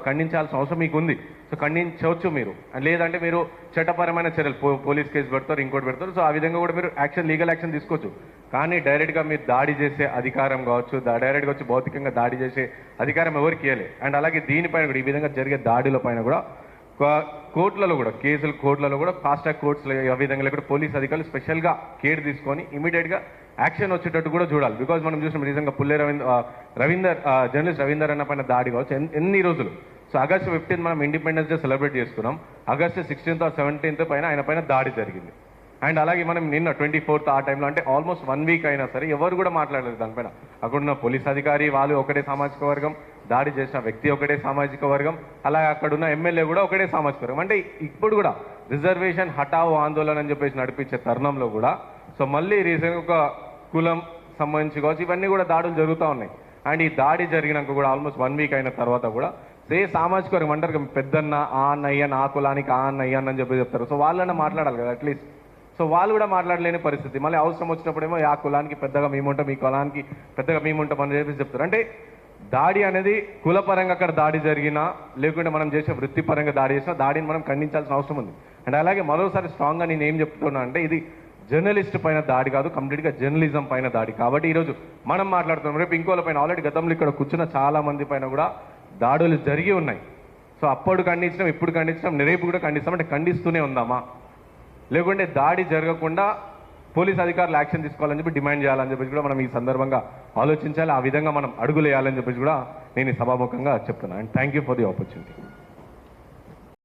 ఖండించాల్సిన అవసరం మీకు ఉంది. సో ఖండించవచ్చు మీరు, లేదంటే మీరు చట్టపరమైన చర్యలు పోలీస్ కేసు పెడతారు, ఇంకోటి పెడతారు. సో ఆ విధంగా కూడా మీరు లీగల్ యాక్షన్ తీసుకోవచ్చు. కానీ డైరెక్ట్గా మీరు దాడి చేసే అధికారం కావచ్చు, డైరెక్ట్గా వచ్చి భౌతికంగా దాడి చేసే అధికారం ఎవరికి ఇవ్వలే. అండ్ అలాగే దీనిపైన కూడా ఈ విధంగా జరిగే దాడుల పైన కూడా కోర్టులలో కూడా కోర్టులలో కూడా ఫాస్ట్ ట్రాక్ కోర్ట్స్లో ఆ విధంగా కూడా పోలీస్ అధికారులు స్పెషల్గా కేర్ తీసుకొని ఇమీడియట్గా యాక్షన్ వచ్చేటట్టు కూడా చూడాలి. బికాజ్ మనం చూసినాం నిజంగా పుల్లే రవీందర్ జర్నలిస్ట్ రవీందర్ అన్న పైన దాడి కావచ్చు ఎన్ని రోజులు. సో ఆగస్టు 15 మనం ఇండిపెండెన్స్ డే సెలబ్రేట్ చేసుకున్నాం. ఆగస్టు 16th or 17th పైన ఆయన పైన దాడి జరిగింది. అండ్ అలాగే మనం నిన్న 24th ఆ టైంలో అంటే ఆల్మోస్ట్ 1 week అయినా సరే ఎవరు కూడా మాట్లాడలేదు దానిపైన. అక్కడున్న పోలీస్ అధికారి వాళ్ళు ఒకటే సామాజిక వర్గం, దాడి చేసిన వ్యక్తి ఒకటే సామాజిక వర్గం, అలాగే అక్కడున్న ఎమ్మెల్యే కూడా ఒకటే సామాజిక వర్గం. అంటే ఇప్పుడు కూడా రిజర్వేషన్ హఠావో ఆందోళన అని చెప్పేసి నడిపించే తరుణంలో కూడా సో మళ్ళీ రీసెంట్గా ఒక కులం సంబంధించి కావచ్చు ఇవన్నీ కూడా దాడులు జరుగుతూ ఉన్నాయి. అండ్ ఈ దాడి జరిగినాక కూడా ఆల్మోస్ట్ 1 week అయిన తర్వాత కూడా సామాజిక వర్గం అంటారు పెద్దన్న ఆ అన్నయ్య నా కులానికి ఆ అన్నయ్య అని చెప్పి చెప్తారు. సో వాళ్ళన్నా మాట్లాడాలి కదా అట్లీస్ట్. సో వాళ్ళు కూడా మాట్లాడలేని పరిస్థితి. మళ్ళీ అవసరం వచ్చినప్పుడేమో ఆ కులానికి పెద్దగా మేముంటాం, మీ కులానికి పెద్దగా మేముంటాం అని చెప్పేసి చెప్తారు. అంటే దాడి అనేది కులపరంగా అక్కడ దాడి జరిగినా లేకుంటే మనం చేసే వృత్తిపరంగా దాడి చేసినా దాడిని మనం ఖండించాల్సిన అవసరం ఉంది. అండ్ అలాగే మరోసారి స్ట్రాంగ్గా నేను ఏం చెప్తున్నా అంటే ఇది జర్నలిస్ట్ పైన దాడి కాదు, కంప్లీట్గా జర్నలిజం పైన దాడి. కాబట్టి ఈరోజు మనం మాట్లాడుతున్నాం, రేపు ఇంకోల పైన ఆల్రెడీ గతంలో ఇక్కడ కూర్చున్న చాలా మంది పైన కూడా దాడులు జరిగి ఉన్నాయి. సో అప్పుడు ఖండించడం, ఇప్పుడు ఖండించడం, రేపు కూడా ఖండిస్తాం. అంటే ఖండిస్తూనే ఉందామా, లేకుంటే దాడి జరగకుండా పోలీస్ అధికారులు యాక్షన్ తీసుకోవాలని చెప్పి డిమాండ్ చేయాలని చెప్పేసి కూడా మనం ఈ సందర్భంగా ఆలోచించాలి. ఆ విధంగా మనం అడుగులు వేయాలని చెప్పేసి కూడా నేను ఈ సభాముఖంగా చెప్తున్నాను. And thank you for the opportunity.